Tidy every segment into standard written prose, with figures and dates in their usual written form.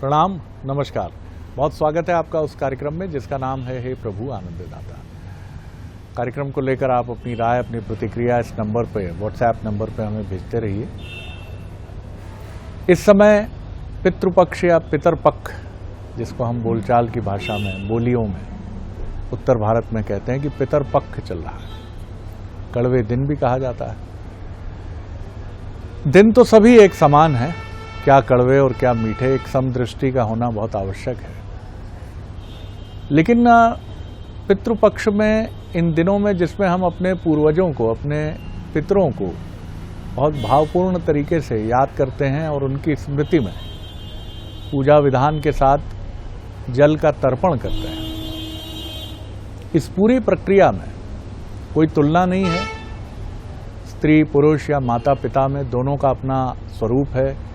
प्रणाम, नमस्कार। बहुत स्वागत है आपका उस कार्यक्रम में जिसका नाम है हे प्रभु आनंददाता। कार्यक्रम को लेकर आप अपनी राय, अपनी प्रतिक्रिया इस नंबर पे, व्हाट्सएप नंबर पे हमें भेजते रहिए। इस समय पितृपक्ष या पितरपक्ष, जिसको हम बोलचाल की भाषा में, बोलियों में उत्तर भारत में कहते हैं कि पितरपक्ष चल रहा है। कड़वे दिन भी कहा जाता है। दिन तो सभी एक समान है, क्या कड़वे और क्या मीठे, एक समदृष्टि का होना बहुत आवश्यक है। लेकिन पितृपक्ष में, इन दिनों में जिसमें हम अपने पूर्वजों को, अपने पितरों को बहुत भावपूर्ण तरीके से याद करते हैं और उनकी स्मृति में पूजा विधान के साथ जल का तर्पण करते हैं, इस पूरी प्रक्रिया में कोई तुलना नहीं है। स्त्री पुरुष या माता पिता में दोनों का अपना स्वरूप है,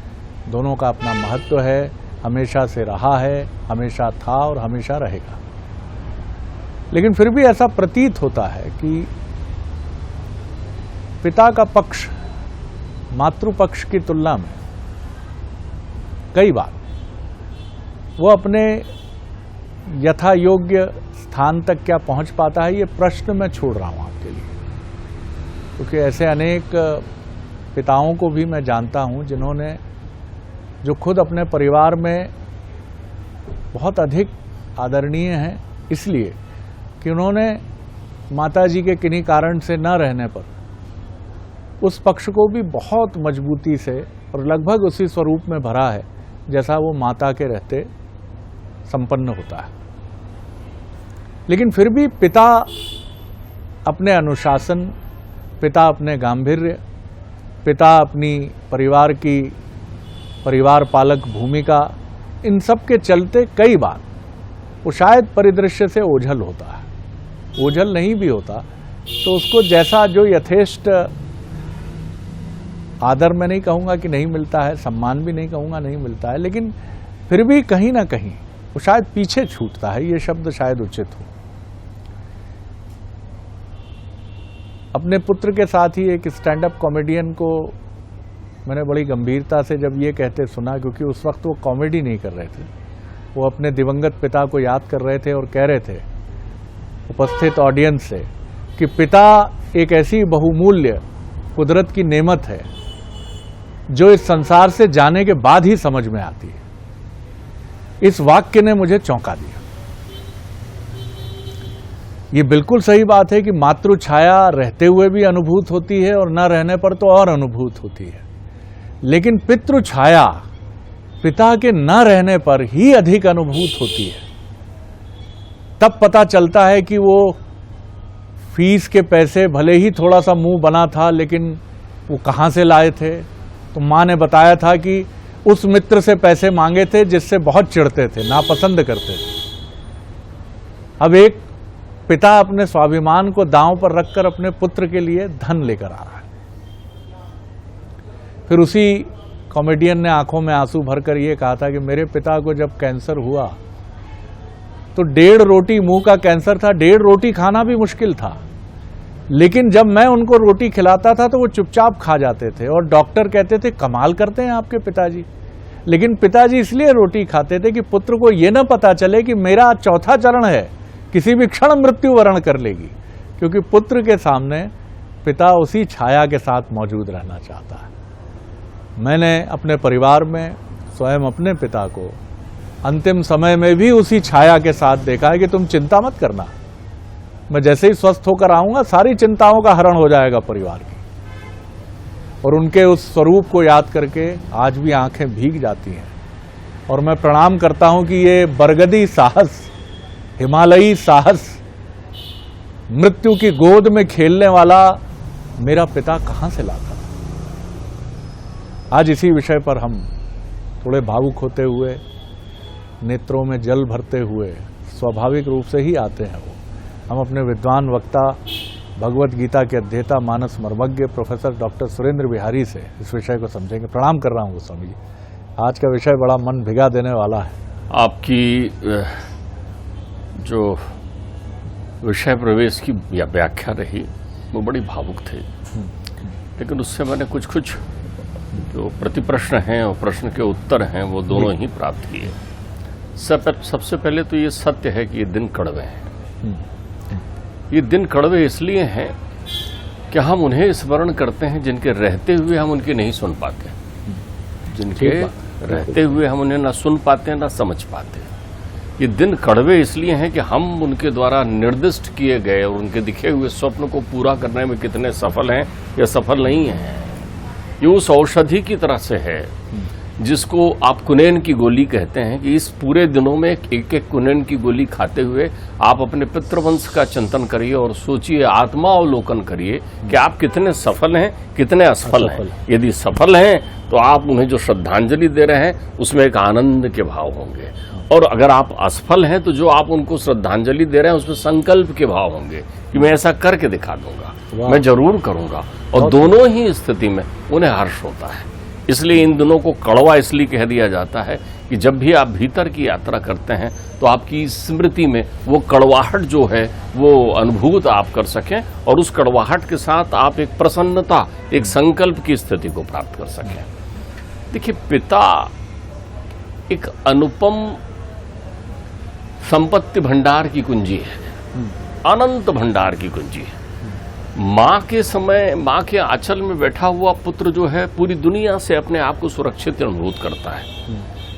दोनों का अपना महत्व है, हमेशा से रहा है, हमेशा था और हमेशा रहेगा। लेकिन फिर भी ऐसा प्रतीत होता है कि पिता का पक्ष मातृपक्ष की तुलना में कई बार वो अपने यथा योग्य स्थान तक क्या पहुंच पाता है, ये प्रश्न मैं छोड़ रहा हूं आपके लिए। क्योंकि ऐसे अनेक पिताओं को भी मैं जानता हूं जिन्होंने, जो खुद अपने परिवार में बहुत अधिक आदरणीय हैं, इसलिए कि उन्होंने माताजी के किन्हीं कारण से न रहने पर उस पक्ष को भी बहुत मजबूती से और लगभग उसी स्वरूप में भरा है जैसा वो माता के रहते संपन्न होता है। लेकिन फिर भी पिता अपने अनुशासन, पिता अपने गांभीर्य, पिता अपनी परिवार पालक भूमिका, इन सब के चलते कई बार वो शायद परिदृश्य से ओझल होता है। ओझल नहीं भी होता तो उसको जैसा जो यथेष्ट आदर मैं नहीं कहूँगा कि नहीं मिलता है, सम्मान भी नहीं कहूँगा नहीं मिलता है, लेकिन फिर भी कहीं ना कहीं वो शायद पीछे छूटता है, ये शब्द शायद उचित हो। अपने पुत्र के साथ ही एक स्टैंड अप कॉमेडियन को मैंने बड़ी गंभीरता से जब ये कहते सुना, क्योंकि उस वक्त वो कॉमेडी नहीं कर रहे थे, वो अपने दिवंगत पिता को याद कर रहे थे और कह रहे थे उपस्थित ऑडियंस से कि पिता एक ऐसी बहुमूल्य कुदरत की नेमत है जो इस संसार से जाने के बाद ही समझ में आती है। इस वाक्य ने मुझे चौंका दिया। ये बिल्कुल सही बात है कि मातृ छाया रहते हुए भी अनुभूत होती है और न रहने पर तो और अनुभूत होती है, लेकिन पितृ छाया पिता के न रहने पर ही अधिक अनुभूत होती है। तब पता चलता है कि वो फीस के पैसे भले ही थोड़ा सा मुंह बना था, लेकिन वो कहां से लाए थे। तो मां ने बताया था कि उस मित्र से पैसे मांगे थे जिससे बहुत चिढ़ते थे, नापसंद करते थे। अब एक पिता अपने स्वाभिमान को दांव पर रखकर अपने पुत्र के लिए धन लेकर आ रहा है। फिर उसी कॉमेडियन ने आंखों में आंसू भरकर यह कहा था कि मेरे पिता को जब कैंसर हुआ तो 1.5 रोटी मुंह का कैंसर था, 1.5 रोटी खाना भी मुश्किल था, लेकिन जब मैं उनको रोटी खिलाता था तो वो चुपचाप खा जाते थे और डॉक्टर कहते थे कमाल करते हैं आपके पिताजी। लेकिन पिताजी इसलिए रोटी खाते थे कि पुत्र को यह न पता चले कि मेरा चौथा चरण है, किसी भी क्षण मृत्यु वरण कर लेगी, क्योंकि पुत्र के सामने पिता उसी छाया के साथ मौजूद रहना चाहता है। मैंने अपने परिवार में स्वयं अपने पिता को अंतिम समय में भी उसी छाया के साथ देखा है कि तुम चिंता मत करना, मैं जैसे ही स्वस्थ होकर आऊंगा सारी चिंताओं का हरण हो जाएगा परिवार की। और उनके उस स्वरूप को याद करके आज भी आंखें भीग जाती हैं और मैं प्रणाम करता हूं कि ये बरगदी साहस, हिमालयी साहस, मृत्यु की गोद में खेलने वाला मेरा पिता कहां से लाता। आज इसी विषय पर हम थोड़े भावुक होते हुए, नेत्रों में जल भरते हुए स्वाभाविक रूप से ही आते हैं वो। हम अपने विद्वान वक्ता, भगवत गीता के अध्येता, मानस मर्मज्ञ प्रोफेसर डॉक्टर सुरेंद्र बिहारी से इस विषय को समझेंगे। प्रणाम कर रहा हूँ गोस्वामी जी। आज का विषय बड़ा मन भिगा देने वाला है। आपकी जो विषय प्रवेश की व्याख्या रही वो बड़ी भावुक थी, लेकिन उससे मैंने कुछ जो प्रतिप्रश्न हैं और प्रश्न के उत्तर हैं वो दोनों ही प्राप्त किए। सबसे पहले तो ये सत्य है कि ये दिन कड़वे हैं। ये दिन कड़वे इसलिए हैं कि हम उन्हें स्मरण करते हैं जिनके रहते हुए हम उनकी नहीं सुन पाते, जिनके रहते हुए हम उन्हें ना सुन पाते ना समझ पाते। ये दिन कड़वे इसलिए हैं कि हम उनके द्वारा निर्दिष्ट किए गए और उनके दिखे हुए स्वप्न को पूरा करने में कितने सफल हैं या सफल नहीं हैं। ये उस औषधि की तरह से है जिसको आप कुनैन की गोली कहते हैं कि इस पूरे दिनों में एक एक कुनैन की गोली खाते हुए आप अपने पितृवंश का चिंतन करिए और सोचिए, आत्मावलोकन करिए कि आप कितने सफल हैं, कितने असफल हैं। यदि सफल हैं तो आप उन्हें जो श्रद्धांजलि दे रहे हैं उसमें एक आनंद के भाव होंगे, और अगर आप असफल हैं तो जो आप उनको श्रद्धांजलि दे रहे हैं उसमें संकल्प के भाव होंगे कि मैं ऐसा करके दिखा दूंगा, मैं जरूर करूंगा। और दोनों ही स्थिति में उन्हें हर्ष होता है। इसलिए इन दिनों को कड़वा इसलिए कह दिया जाता है कि जब भी आप भीतर की यात्रा करते हैं तो आपकी स्मृति में वो कड़वाहट जो है वो अनुभूत आप कर सकें, और उस कड़वाहट के साथ आप एक प्रसन्नता, एक संकल्प की स्थिति को प्राप्त कर सकें। देखिए, पिता एक अनुपम संपत्ति भंडार की कुंजी है, अनंत भंडार की कुंजी है। माँ के समय, माँ के आंचल में बैठा हुआ पुत्र जो है पूरी दुनिया से अपने आप को सुरक्षित अनुभूत करता है,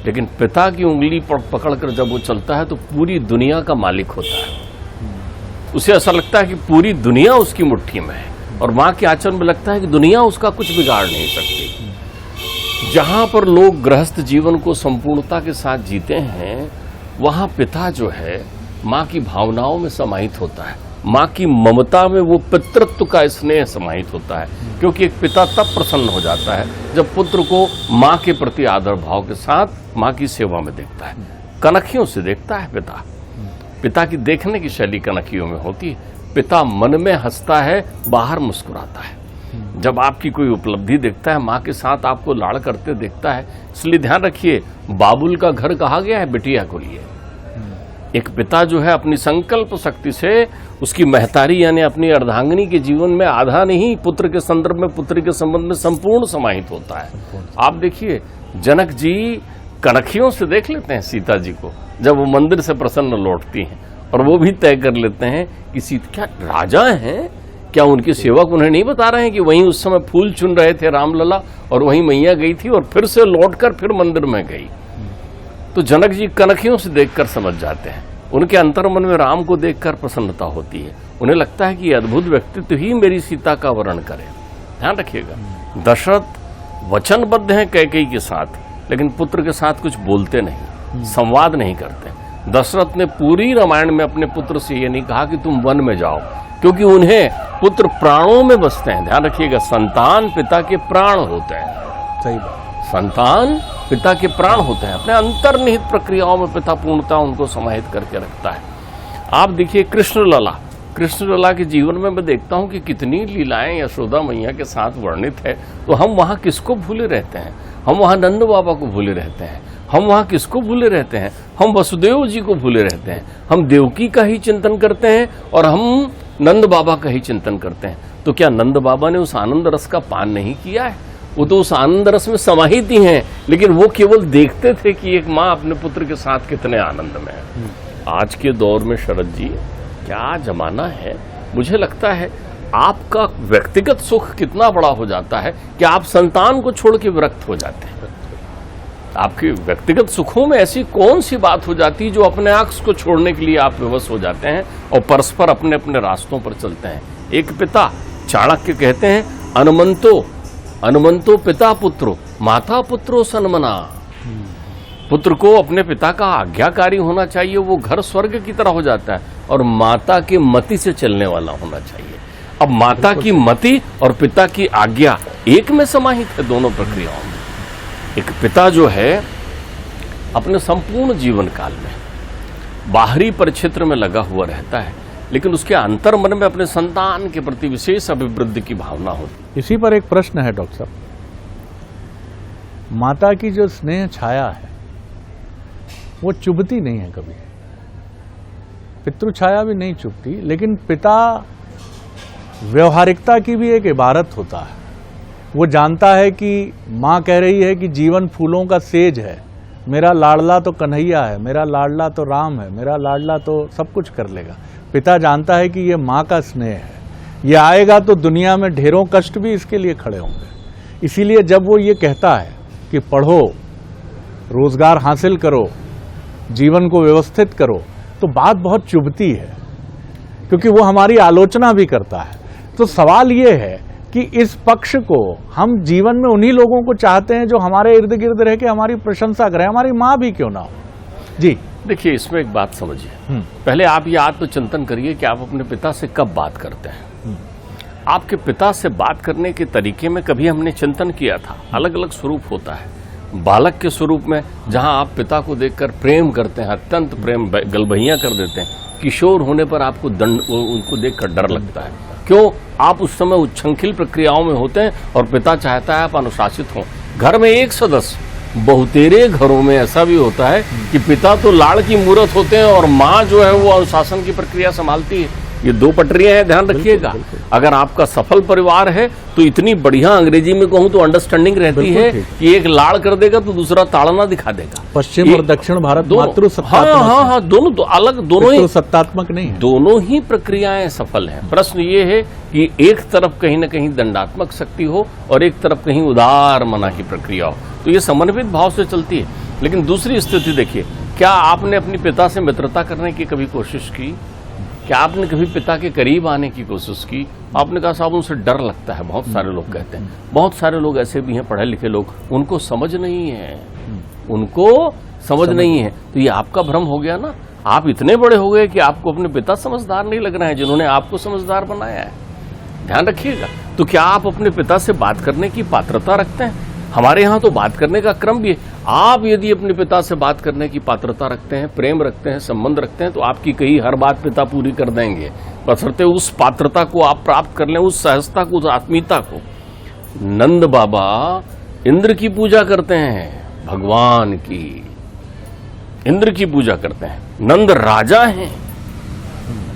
लेकिन पिता की उंगली पकड़कर जब वो चलता है तो पूरी दुनिया का मालिक होता है। उसे ऐसा लगता है कि पूरी दुनिया उसकी मुट्ठी में है, और माँ के आंचल में लगता है कि दुनिया उसका कुछ बिगाड़ नहीं सकती। जहां पर लोग गृहस्थ जीवन को संपूर्णता के साथ जीते हैं, वहां पिता जो है माँ की भावनाओं में समाहित होता है, माँ की ममता में वो पितृत्व का स्नेह समाहित होता है। क्योंकि एक पिता तब प्रसन्न हो जाता है जब पुत्र को माँ के प्रति आदर भाव के साथ माँ की सेवा में देखता है। कनखियों से देखता है पिता की देखने की शैली कनखियों में होती है। पिता मन में हंसता है, बाहर मुस्कुराता है। जब आपकी कोई उपलब्धि देखता है, माँ के साथ आपको लाड़ करते देखता है। इसलिए ध्यान रखिए, बाबुल का घर कहा गया है बिटिया को लिए। एक पिता जो है अपनी संकल्प शक्ति से उसकी महतारी यानी अपनी अर्धांगिनी के जीवन में आधा नहीं, पुत्र के संदर्भ में, पुत्र के संबंध में संपूर्ण समाहित होता है। आप देखिए, जनक जी कनखियों से देख लेते हैं सीता जी को जब वो मंदिर से प्रसन्न लौटती हैं, और वो भी तय कर लेते हैं कि सीता क्या राजा हैं, क्या उनके सेवक उन्हें नहीं बता रहे हैं कि वहीं उस समय फूल चुन रहे थे रामलला, और वहीं मैया गई थी और फिर से लौटकर फिर मंदिर में गई। तो जनक जी कनखियों से देखकर समझ जाते हैं। उनके अंतर्मन में राम को देखकर प्रसन्नता होती है। उन्हें लगता है कि ये अद्भुत व्यक्तित्व ही मेरी सीता का वर्णन करे। ध्यान रखिएगा, दशरथ वचनबद्ध हैं कैकेयी के साथ, लेकिन पुत्र के साथ कुछ बोलते नहीं, संवाद नहीं करते। दशरथ ने पूरी रामायण में अपने पुत्र से ये नहीं कहा कि तुम वन में जाओ, क्योंकि उन्हें पुत्र प्राणों में बसते हैं। ध्यान रखिएगा, संतान पिता के प्राण होते हैं। सही बात। संतान पिता के प्राण होते हैं। अपने अंतर्निहित प्रक्रियाओं में पिता पूर्णता उनको समाहित करके रखता है। आप देखिए कृष्णलला के जीवन में मैं देखता हूं कि कितनी लीलाएं यशोदा मैया के साथ वर्णित है। तो हम वहां किसको भूले रहते हैं? हम वहां नंद बाबा को भूले रहते हैं। हम वहां किसको भूले रहते हैं? हम वसुदेव जी को भूले रहते हैं। हम देवकी का ही चिंतन करते हैं और हम नंद बाबा का ही चिंतन करते हैं। तो क्या नंद बाबा ने उस आनंद रस का पान नहीं किया है? वो तो उस आनंद रस में समाहित ही हैं, लेकिन वो केवल देखते थे कि एक माँ अपने पुत्र के साथ कितने आनंद में है। आज के दौर में शरद जी क्या जमाना है, मुझे लगता है आपका व्यक्तिगत सुख कितना बड़ा हो जाता है कि आप संतान को छोड़ के विरक्त हो जाते हैं। आपके व्यक्तिगत सुखों में ऐसी कौन सी बात हो जाती है जो अपने आंख को छोड़ने के लिए आप विवश हो जाते हैं और परस्पर अपने अपने रास्तों पर चलते हैं। एक पिता, चाणक्य कहते हैं, अनुमंतो पिता पुत्रो माता पुत्रो सन्मना। पुत्र को अपने पिता का आज्ञाकारी होना चाहिए, वो घर स्वर्ग की तरह हो जाता है, और माता की मति से चलने वाला होना चाहिए। अब माता की मति और पिता की आज्ञा एक में समाहित है दोनों प्रक्रियाओं में। एक पिता जो है अपने संपूर्ण जीवन काल में बाहरी परिक्षेत्र में लगा हुआ रहता है, लेकिन उसके अंतर्मन में अपने संतान के प्रति विशेष अभिवृद्धि की भावना होती। इसी पर एक प्रश्न है डॉक्टर साहब, माता की जो स्नेह छाया है वो चुभती नहीं है कभी, पितृ छाया भी नहीं चुभती, लेकिन पिता व्यवहारिकता की भी एक इबारत होता है। वो जानता है कि माँ कह रही है कि जीवन फूलों का सेज है, मेरा लाडला तो कन्हैया है, मेरा लाडला तो राम है, मेरा लाडला तो सब कुछ कर लेगा। पिता जानता है कि ये माँ का स्नेह है, ये आएगा तो दुनिया में ढेरों कष्ट भी इसके लिए खड़े होंगे। इसीलिए जब वो ये कहता है कि पढ़ो, रोजगार हासिल करो, जीवन को व्यवस्थित करो, तो बात बहुत चुभती है, क्योंकि वो हमारी आलोचना भी करता है। तो सवाल ये है कि इस पक्ष को हम जीवन में उन्हीं लोगों को चाहते हैं जो हमारे इर्द गिर्द रह के हमारी प्रशंसा करें, हमारी माँ भी क्यों ना हो। जी देखिए, इसमें एक बात समझिए, पहले आप ये आत्मचिंतन करिए कि आप अपने पिता से कब बात करते हैं। आपके पिता से बात करने के तरीके में कभी हमने चिंतन किया था? अलग अलग स्वरूप होता है। बालक के स्वरूप में जहां आप पिता को देखकर प्रेम करते हैं, अत्यंत प्रेम गलबहियां कर देते हैं। किशोर होने पर आपको उनको देखकर डर लगता है। क्यों? आप उस समय उच्छृंखल प्रक्रियाओं में होते हैं और पिता चाहता है आप अनुशासित हों। घर में एक सदस्य, बहुतेरे घरों में ऐसा भी होता है कि पिता तो लाड़ की मूरत होते हैं और माँ जो है वो अनुशासन की प्रक्रिया संभालती है। ये दो पटरियां हैं, ध्यान रखिएगा। अगर आपका सफल परिवार है तो इतनी बढ़िया, अंग्रेजी में कहूं तो अंडरस्टैंडिंग रहती है कि एक लाड़ कर देगा तो दूसरा ताड़ना दिखा देगा। पश्चिम और दक्षिण भारत हाँ, दोनों तो अलग, दोनों ही सत्तात्मक नहीं है, दोनों ही प्रक्रियाएं सफल हैं। प्रश्न ये है कि एक तरफ कहीं ना कहीं दंडात्मक शक्ति हो और एक तरफ कहीं उदार मना की प्रक्रिया हो, तो ये समन्वित भाव से चलती है। लेकिन दूसरी स्थिति देखिए, क्या आपने अपने पिता से मित्रता करने की कभी कोशिश की? क्या आपने कभी पिता के करीब आने की कोशिश की? आपने कहा साहब उनसे डर लगता है। बहुत सारे लोग कहते हैं, बहुत सारे लोग ऐसे भी हैं पढ़े लिखे लोग, उनको समझ नहीं है, उनको समझ नहीं है। तो ये आपका भ्रम हो गया ना। आप इतने बड़े हो गए कि आपको अपने पिता समझदार नहीं लग रहे हैं, जिन्होंने आपको समझदार बनाया है। ध्यान रखिएगा। तो क्या आप अपने पिता से बात करने की पात्रता रखते हैं? हमारे यहाँ तो बात करने का क्रम भी है। आप यदि अपने पिता से बात करने की पात्रता रखते हैं, प्रेम रखते हैं, संबंध रखते हैं, तो आपकी कही हर बात पिता पूरी कर देंगे, बशर्ते उस पात्रता को आप प्राप्त कर लें, उस सहजता को, उस आत्मीयता को। नंद बाबा इंद्र की पूजा करते हैं, भगवान की, इंद्र की पूजा करते हैं। नंद राजा हैं,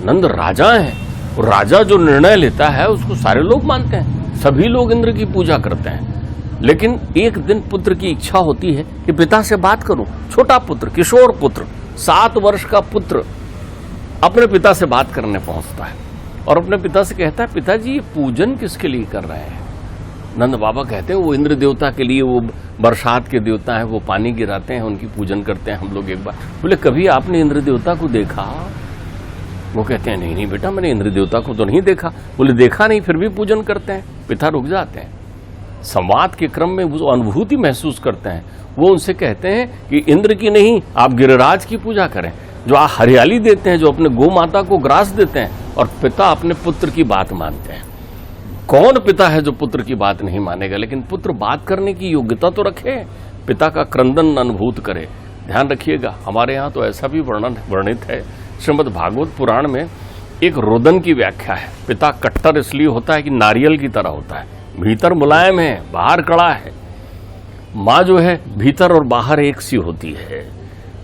नंद राजा हैं, और राजा जो निर्णय लेता है उसको सारे लोग मानते हैं, सभी लोग इंद्र की पूजा करते हैं। लेकिन एक दिन पुत्र की इच्छा होती है कि पिता से बात करूं। छोटा पुत्र, किशोर पुत्र, 7 वर्ष का पुत्र अपने पिता से बात करने पहुंचता है और अपने पिता से कहता है, पिताजी ये पूजन किसके लिए कर रहे हैं? नंद बाबा कहते हैं, वो इंद्र देवता के लिए, वो बरसात के देवता है, वो पानी गिराते हैं, उनकी पूजन करते हैं हम लोग एक बार। बोले कभी आपने इंद्र देवता को देखा? वो कहते हैं, नहीं बेटा, मैंने इंद्र देवता को तो नहीं देखा। बोले देखा नहीं, फिर भी पूजन करते हैं? पिता रुक जाते हैं। संवाद के क्रम में वो अनुभूति महसूस करते हैं। वो उनसे कहते हैं कि इंद्र की नहीं, आप गिरिराज की पूजा करें, जो हरियाली देते हैं, जो अपने गौ माता को ग्रास देते हैं। और पिता अपने पुत्र की बात मानते हैं। कौन पिता है जो पुत्र की बात नहीं मानेगा? लेकिन पुत्र बात करने की योग्यता तो रखे, पिता का क्रंदन अनुभूत करे। ध्यान रखिएगा, हमारे यहाँ तो ऐसा भी वर्णित है श्रीमद् भागवत पुराण में, एक रोदन की व्याख्या है। पिता कट्टर इसलिए होता है कि नारियल की तरह होता है, भीतर मुलायम है, बाहर कड़ा है। माँ जो है भीतर और बाहर एक सी होती है।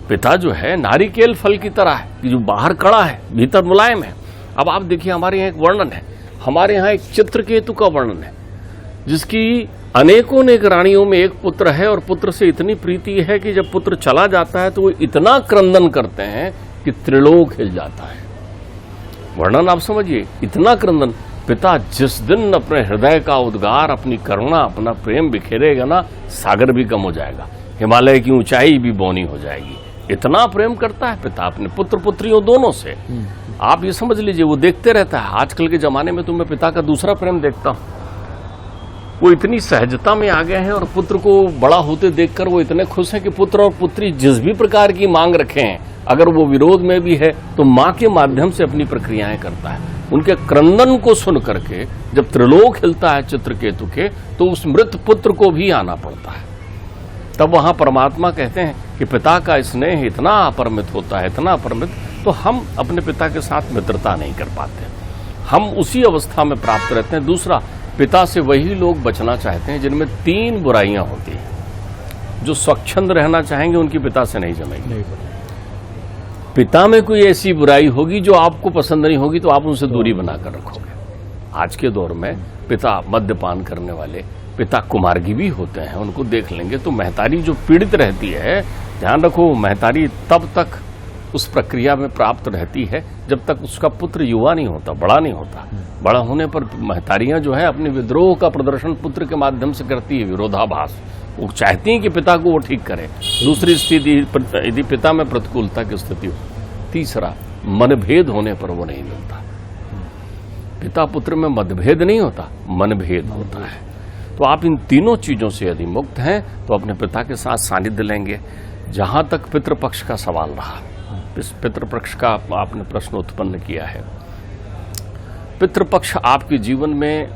पिता जो है नारिकेल फल की तरह है, कि जो बाहर कड़ा है, भीतर मुलायम है। अब आप देखिए, हमारे यहाँ एक वर्णन है, हमारे यहाँ एक चित्रकेतु का वर्णन है, जिसकी अनेकों नेक रानियों में एक पुत्र है, और पुत्र से इतनी प्रीति है कि जब पुत्र चला जाता है तो वो इतना क्रंदन करते हैं कि त्रिलोक हिल जाता है। वर्णन आप समझिए, इतना क्रंदन। पिता जिस दिन अपने हृदय का उद्गार, अपनी करुणा, अपना प्रेम बिखेरेगा ना, सागर भी कम हो जाएगा, हिमालय की ऊंचाई भी बौनी हो जाएगी। इतना प्रेम करता है पिता अपने पुत्र पुत्रियों दोनों से। आप ये समझ लीजिए, वो देखते रहता है। आजकल के जमाने में तो मैं पिता का दूसरा प्रेम देखता हूं, वो इतनी सहजता में आ गए हैं, और पुत्र को बड़ा होते देखकर वो इतने खुश हैं कि पुत्र और पुत्री जिस भी प्रकार की मांग रखे हैं, अगर वो विरोध में भी है तो माँ के माध्यम से अपनी प्रक्रियाएं करता है। उनके क्रंदन को सुन करके जब त्रिलोक हिलता है चित्रकेतु के, तो उस मृत पुत्र को भी आना पड़ता है। तब वहां परमात्मा कहते हैं कि पिता का स्नेह इतना अपरिमित होता है, इतना अपरिमित, तो हम अपने पिता के साथ मित्रता नहीं कर पाते, हम उसी अवस्था में प्राप्त रहते हैं। दूसरा, पिता से वही लोग बचना चाहते हैं जिनमें 3 बुराइयां होती हैं। जो स्वच्छंद रहना चाहेंगे उनकी पिता से नहीं जमेगी। पिता में कोई ऐसी बुराई होगी जो आपको पसंद नहीं होगी, तो आप उनसे दूरी बनाकर रखोगे। आज के दौर में पिता मद्यपान करने वाले, पिता कुमार्गी भी होते हैं, उनको देख लेंगे तो महतारी जो पीड़ित रहती है, ध्यान रखो महतारी तब तक उस प्रक्रिया में प्राप्त रहती है जब तक उसका पुत्र युवा नहीं होता, बड़ा नहीं होता। बड़ा होने पर महतारियां जो है अपने विद्रोह का प्रदर्शन पुत्र के माध्यम से करती है, विरोधाभास। वो चाहती हैं कि पिता को वो ठीक करे। दूसरी स्थिति यदि पिता में प्रतिकूलता की स्थिति हो। तीसरा, मनभेद होने पर वो नहीं मिलता। पिता पुत्र में मतभेद नहीं होता, मनभेद होता है। तो आप इन तीनों चीजों से यदि मुक्त हैं तो अपने पिता के साथ सानिध्य लेंगे। जहां तक पितृपक्ष का सवाल रहा, इस पितृपक्ष का आपने प्रश्न उत्पन्न किया है। पितृपक्ष आपके जीवन में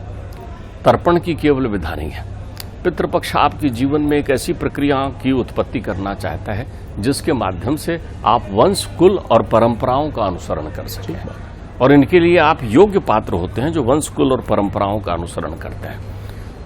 तर्पण की केवल विधा नहीं है। पितृपक्ष आपके जीवन में एक ऐसी प्रक्रिया की उत्पत्ति करना चाहता है जिसके माध्यम से आप वंश, कुल और परंपराओं का अनुसरण कर सकें, और इनके लिए आप योग्य पात्र होते हैं जो वंश, कुल और परंपराओं का अनुसरण करते हैं।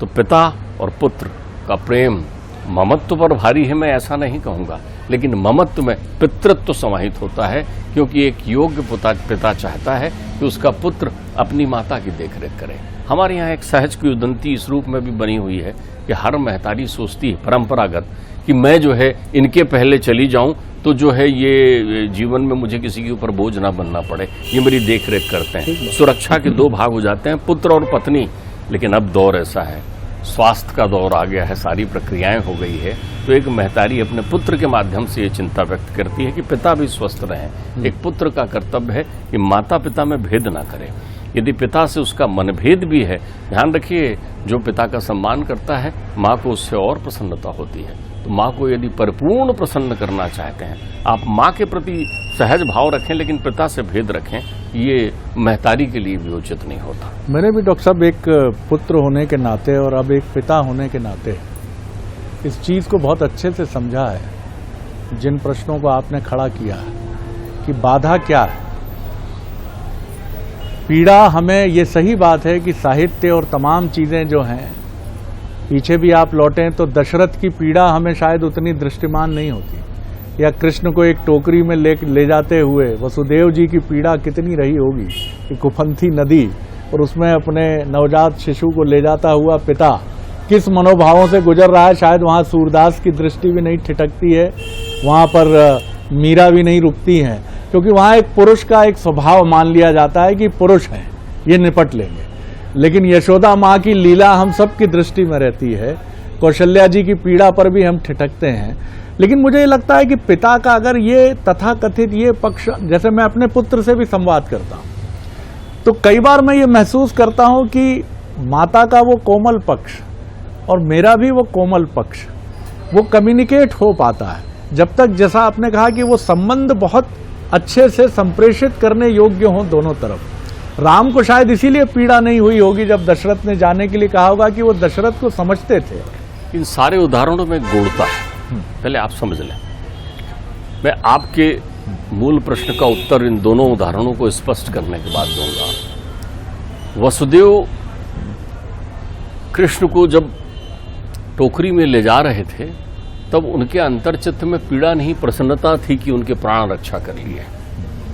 तो पिता और पुत्र का प्रेम ममत्व पर भारी है, मैं ऐसा नहीं कहूंगा, लेकिन ममत्व में पितृत्व समाहित होता है, क्योंकि एक योग्य पिता चाहता है कि उसका पुत्र अपनी माता की देखरेख करे। हमारे यहाँ एक सहज की उदंती इस रूप में भी बनी हुई है कि हर महतारी सोचती है परंपरागत कि मैं जो है इनके पहले चली जाऊं तो जो है ये जीवन में मुझे किसी के ऊपर बोझ ना बनना पड़े, ये मेरी देखरेख करते हैं। सुरक्षा के दो भाग हो जाते हैं, पुत्र और पत्नी। लेकिन अब दौर ऐसा है, स्वास्थ्य का दौर आ गया है, सारी प्रक्रियाएं हो गई है, तो एक महतारी अपने पुत्र के माध्यम से ये चिंता व्यक्त करती है कि पिता भी स्वस्थ रहें। एक पुत्र का कर्तव्य है कि माता पिता में भेद ना करे। यदि पिता से उसका मनभेद भी है, ध्यान रखिए, जो पिता का सम्मान करता है माँ को उससे और प्रसन्नता होती है। तो माँ को यदि परिपूर्ण प्रसन्न करना चाहते हैं, आप माँ के प्रति सहज भाव रखें, लेकिन पिता से भेद रखें, ये महतारी के लिए भी उचित नहीं होता। मैंने भी डॉक्टर साहब एक पुत्र होने के नाते और अब एक पिता होने के नाते इस चीज को बहुत अच्छे से समझा है। जिन प्रश्नों को आपने खड़ा किया कि बाधा क्या है, पीड़ा, हमें ये सही बात है कि साहित्य और तमाम चीजें जो हैं, पीछे भी आप लौटें तो दशरथ की पीड़ा हमें शायद उतनी दृष्टिमान नहीं होती, या कृष्ण को एक टोकरी में ले जाते हुए वसुदेव जी की पीड़ा कितनी रही होगी कि कुफंथी नदी और उसमें अपने नवजात शिशु को ले जाता हुआ पिता किस मनोभावों से गुजर रहा है। शायद वहाँ सूरदास की दृष्टि भी नहीं ठिठकती है, वहाँ पर मीरा भी नहीं रुकती हैं, क्योंकि वहाँ एक पुरुष का एक स्वभाव मान लिया जाता है कि पुरुष हैं, ये निपट लेंगे। लेकिन यशोदा माँ की लीला हम सब की दृष्टि में रहती है, कौशल्या जी की पीड़ा पर भी हम ठिठकते हैं। लेकिन मुझे ये लगता है कि पिता का अगर ये तथाकथित ये पक्ष, जैसे मैं अपने पुत्र से भी संवाद करता हूँ तो कई बार मैं ये महसूस करता हूँ कि माता का वो कोमल पक्ष और मेरा भी वो कोमल पक्ष वो कम्युनिकेट हो पाता है जब तक, जैसा आपने कहा कि वो संबंध बहुत अच्छे से संप्रेषित करने योग्य हों दोनों तरफ। राम को शायद इसीलिए पीड़ा नहीं हुई होगी जब दशरथ ने जाने के लिए कहा होगा कि वो दशरथ को समझते थे। इन सारे उदाहरणों में गूढ़ता है, पहले आप समझ लें। मैं आपके मूल प्रश्न का उत्तर इन दोनों उदाहरणों को स्पष्ट करने के बाद दूंगा। वसुदेव कृष्ण को जब टोकरी में ले जा रहे थे तब उनके अंतर्चित्त में पीड़ा नहीं, प्रसन्नता थी कि उनके प्राण रक्षा कर लिए।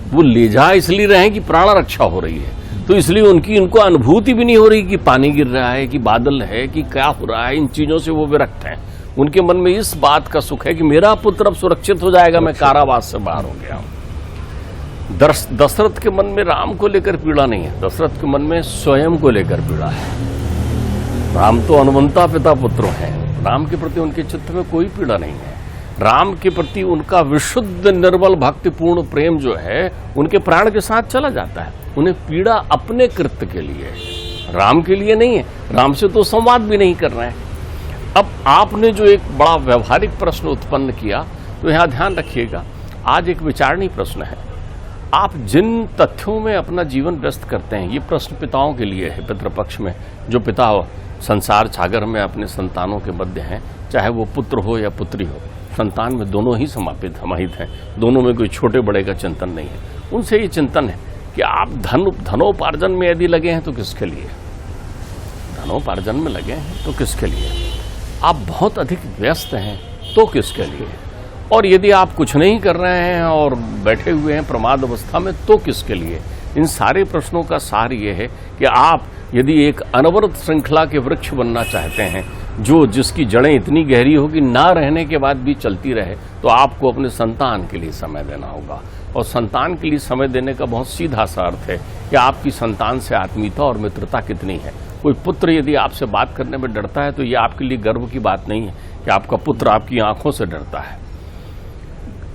वो ले जा इसलिए रहे हैं कि प्राण रक्षा हो रही है, तो इसलिए उनको अनुभूति भी नहीं हो रही कि पानी गिर रहा है, कि बादल है, कि क्या हो रहा है। इन चीजों से वो विरक्त हैं। उनके मन में इस बात का सुख है कि मेरा पुत्र अब सुरक्षित हो जाएगा, मैं कारावास से बाहर हो गया हूं। दशरथ के मन में राम को लेकर पीड़ा नहीं है, दशरथ के मन में स्वयं को लेकर पीड़ा है। राम तो अनुमंता पिता पुत्र हैं, राम के प्रति उनके चित्त में कोई पीड़ा नहीं है। राम के प्रति उनका विशुद्ध निर्मल भक्तिपूर्ण प्रेम जो है उनके प्राण के साथ चला जाता है। उन्हें पीड़ा अपने कृत्य के लिए, राम के लिए नहीं है। राम से तो संवाद भी नहीं कर रहे हैं। अब आपने जो एक बड़ा व्यवहारिक प्रश्न उत्पन्न किया, तो यहां ध्यान रखिएगा, आज एक विचारणीय प्रश्न है। आप जिन तथ्यों में अपना जीवन व्यस्त करते हैं, ये प्रश्न पिताओं के लिए है। पितृपक्ष में जो पिता संसार सागर में अपने संतानों के मध्य हैं, चाहे वो पुत्र हो या पुत्री हो, संतान में दोनों ही समाहित हैं, दोनों में कोई छोटे बड़े का चिंतन नहीं है। उनसे ये चिंतन है कि आप धनोपार्जन में यदि लगे हैं तो किसके लिए, धनोपार्जन में लगे हैं तो किसके लिए, आप बहुत अधिक व्यस्त हैं तो किसके लिए, और यदि आप कुछ नहीं कर रहे हैं और बैठे हुए हैं प्रमाद अवस्था में तो किसके लिए। इन सारे प्रश्नों का सार ये है कि आप यदि एक अनवरत श्रृंखला के वृक्ष बनना चाहते हैं, जिसकी जड़ें इतनी गहरी हो कि ना रहने के बाद भी चलती रहे, तो आपको अपने संतान के लिए समय देना होगा। और संतान के लिए समय देने का बहुत सीधा सा अर्थ है कि आपकी संतान से आत्मीयता और मित्रता कितनी है। कोई पुत्र यदि आपसे बात करने में डरता है तो ये आपके लिए गर्व की बात नहीं है कि आपका पुत्र आपकी आंखों से डरता है।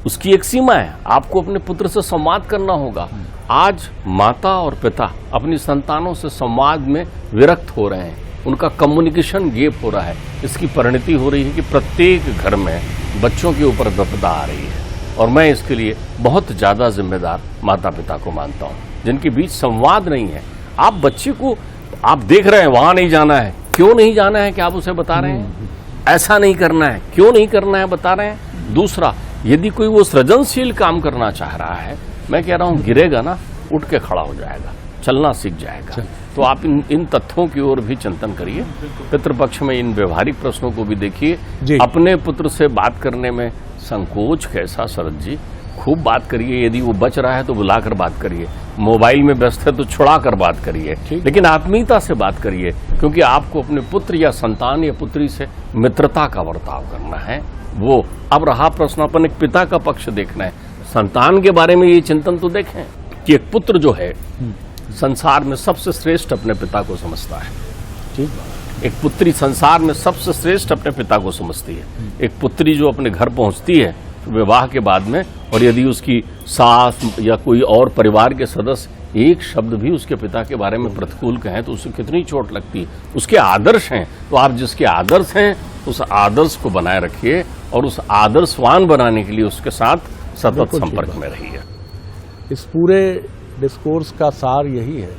उसकी एक सीमा है, आपको अपने पुत्र से संवाद करना होगा। आज माता और पिता अपनी संतानों से संवाद में विरक्त हो रहे हैं, उनका कम्युनिकेशन गैप हो रहा है। इसकी परिणति हो रही है कि प्रत्येक घर में बच्चों के ऊपर विपदा आ रही है, और मैं इसके लिए बहुत ज्यादा जिम्मेदार माता पिता को मानता हूं, जिनके बीच संवाद नहीं है। आप बच्चे को आप देख रहे हैं वहां नहीं जाना है, क्यों नहीं जाना है कि आप उसे बता रहे हैं, ऐसा नहीं करना है, क्यों नहीं करना है बता रहे हैं। दूसरा, यदि कोई वो सृजनशील काम करना चाह रहा है, मैं कह रहा हूं गिरेगा ना, उठ के खड़ा हो जाएगा, चलना सीख जाएगा। तो आप इन तथ्यों की ओर भी चिंतन करिए। पितृपक्ष में इन व्यवहारिक प्रश्नों को भी देखिए। अपने पुत्र से बात करने में संकोच कैसा शरद जी, खूब बात करिए। यदि वो बच रहा है तो बुलाकर बात करिए, मोबाइल में व्यस्त है तो छुड़ा कर बात करिए, लेकिन आत्मीयता से बात करिए, क्योंकि आपको अपने पुत्र या संतान या पुत्री से मित्रता का बर्ताव करना है। वो अब रहा प्रश्न अपन एक पिता का पक्ष देखना है। संतान के बारे में ये चिंतन तो देखें कि एक पुत्र जो है संसार में सबसे श्रेष्ठ अपने पिता को समझता है। ठीक, एक पुत्री संसार में सबसे श्रेष्ठ अपने पिता को समझती है। एक पुत्री जो अपने घर पहुंचती है विवाह के बाद में, और यदि उसकी सास या कोई और परिवार के सदस्य एक शब्द भी उसके पिता के बारे में प्रतिकूल कहें तो उसे कितनी चोट लगती है। उसके आदर्श हैं, तो आप जिसके आदर्श हैं उस आदर्श को बनाए रखिए, और उस आदर्शवान बनाने के लिए उसके साथ सतत संपर्क में रहिए। इस पूरे डिस्कोर्स का सार यही है,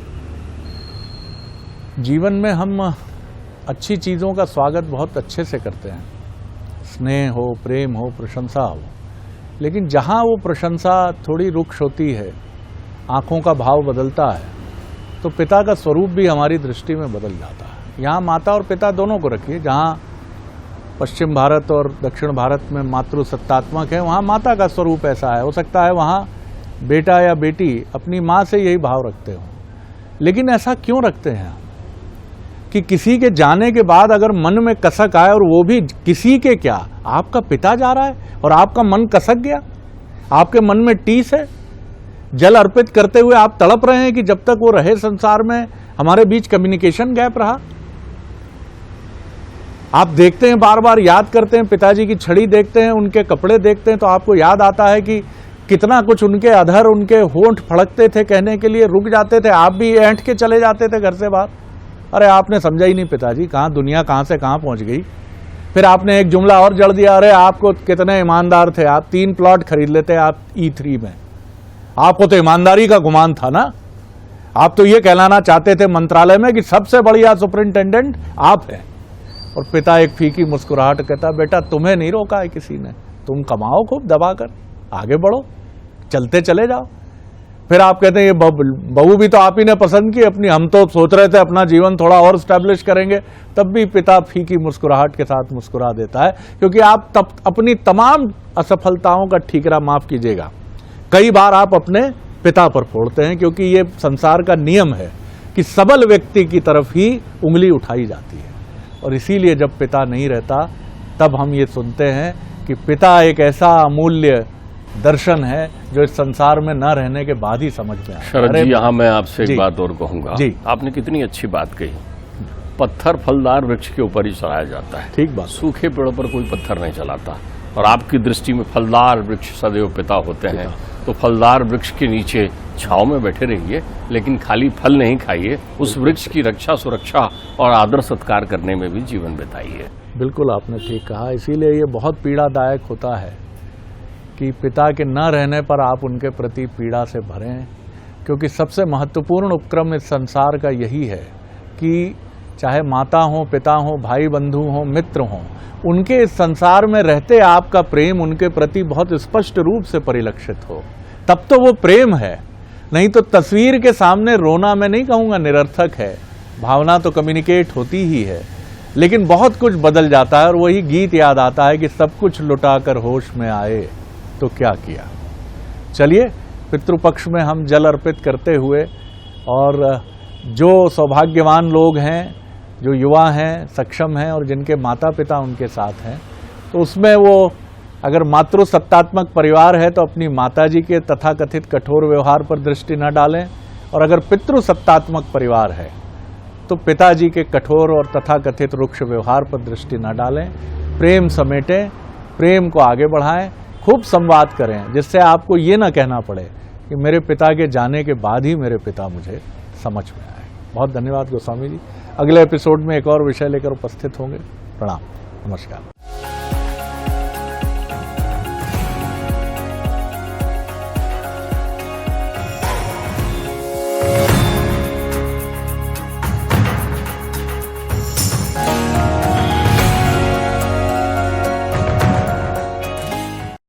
जीवन में हम अच्छी चीज़ों का स्वागत बहुत अच्छे से करते हैं, स्नेह हो, प्रेम हो, प्रशंसा हो, लेकिन जहाँ वो प्रशंसा थोड़ी रुक्ष होती है, आँखों का भाव बदलता है, तो पिता का स्वरूप भी हमारी दृष्टि में बदल जाता है। यहाँ माता और पिता दोनों को रखिए। जहाँ पश्चिम भारत और दक्षिण भारत में मातृ सत्तात्मक है, वहाँ माता का स्वरूप ऐसा है। हो सकता है वहाँ बेटा या बेटी अपनी माँ से यही भाव रखते हो, लेकिन ऐसा क्यों रखते हैं कि किसी के जाने के बाद अगर मन में कसक आए, और वो भी किसी के क्या, आपका पिता जा रहा है और आपका मन कसक गया, आपके मन में टीस है, जल अर्पित करते हुए आप तड़प रहे हैं कि जब तक वो रहे संसार में हमारे बीच कम्युनिकेशन गैप रहा। आप देखते हैं, बार बार याद करते हैं, पिताजी की छड़ी देखते हैं, उनके कपड़े देखते हैं, तो आपको याद आता है कि कितना कुछ उनके अधर, उनके होंठ फड़कते थे, कहने के लिए रुक जाते थे, आप भी ऐंठ के चले जाते थे घर से बाहर। अरे आपने समझा ही नहीं पिताजी, कहाँ दुनिया कहाँ से कहाँ पहुँच गई। फिर आपने एक जुमला और जड़ दिया, अरे आपको कितने ईमानदार थे, आप 3 प्लॉट खरीद लेते आप E3 में, आपको तो ईमानदारी का गुमान था ना। आप तो ये कहलाना चाहते थे मंत्रालय में कि सबसे बढ़िया सुपरिंटेंडेंट आप हैं। और पिता एक फीकी मुस्कुराहट कहता, बेटा तुम्हें नहीं रोका है किसी ने, तुम कमाओ खूब दबाकर, आगे बढ़ो, चलते चले जाओ। फिर आप कहते हैं ये बहू भी तो आप ही ने पसंद की अपनी, हम तो सोच रहे थे अपना जीवन थोड़ा और स्टैब्लिश करेंगे। तब भी पिता फीकी मुस्कुराहट के साथ मुस्कुरा देता है, क्योंकि आप तब अपनी तमाम असफलताओं का ठीकरा, माफ कीजिएगा, कई बार आप अपने पिता पर फोड़ते हैं, क्योंकि ये संसार का नियम है कि सबल व्यक्ति की तरफ ही उंगली उठाई जाती है। और इसीलिए जब पिता नहीं रहता तब हम ये सुनते हैं कि पिता एक ऐसा अमूल्य दर्शन है जो इस संसार में न रहने के बाद ही समझ में आता है। शरद जी, यहाँ मैं आपसे एक बात और कहूंगा। आपने कितनी अच्छी बात कही, पत्थर फलदार वृक्ष के ऊपर ही चलाया जाता है। ठीक बात। सूखे पेड़ों पर कोई पत्थर नहीं चलाता। और आपकी दृष्टि में फलदार वृक्ष सदैव पिता होते हैं, तो फलदार वृक्ष के नीचे छांव में बैठे रहिए, लेकिन खाली फल नहीं खाइए, उस वृक्ष की रक्षा, सुरक्षा और आदर सत्कार करने में भी जीवन बिताइए। बिल्कुल आपने ठीक कहा। इसीलिए ये बहुत पीड़ादायक होता है कि पिता के न रहने पर आप उनके प्रति पीड़ा से भरें, क्योंकि सबसे महत्वपूर्ण उपक्रम इस संसार का यही है कि चाहे माता हो, पिता हो, भाई बंधु हो, मित्र हो, उनके इस संसार में रहते आपका प्रेम उनके प्रति बहुत स्पष्ट रूप से परिलक्षित हो, तब तो वो प्रेम है। नहीं तो तस्वीर के सामने रोना, मैं नहीं कहूँगा निरर्थक है, भावना तो कम्युनिकेट होती ही है, लेकिन बहुत कुछ बदल जाता है। और वही गीत याद आता है कि सब कुछ लुटाकर होश में आए तो क्या किया। चलिए, पितृपक्ष में हम जल अर्पित करते हुए और जो सौभाग्यवान लोग हैं, जो युवा हैं, सक्षम हैं और जिनके माता पिता उनके साथ हैं, तो उसमें वो अगर मातृसत्तात्मक परिवार है तो अपनी माताजी के तथाकथित कठोर व्यवहार पर दृष्टि न डालें, और अगर पितृसत्तात्मक परिवार है तो पिताजी के कठोर और तथाकथित रुक्ष व्यवहार पर दृष्टि न डालें। प्रेम समेटें, प्रेम को आगे बढ़ाएं, खूब संवाद करें, जिससे आपको ये ना कहना पड़े कि मेरे पिता के जाने के बाद ही मेरे पिता मुझे समझ में आए। बहुत धन्यवाद गोस्वामी जी। अगले एपिसोड में एक और विषय लेकर उपस्थित होंगे। प्रणाम, नमस्कार।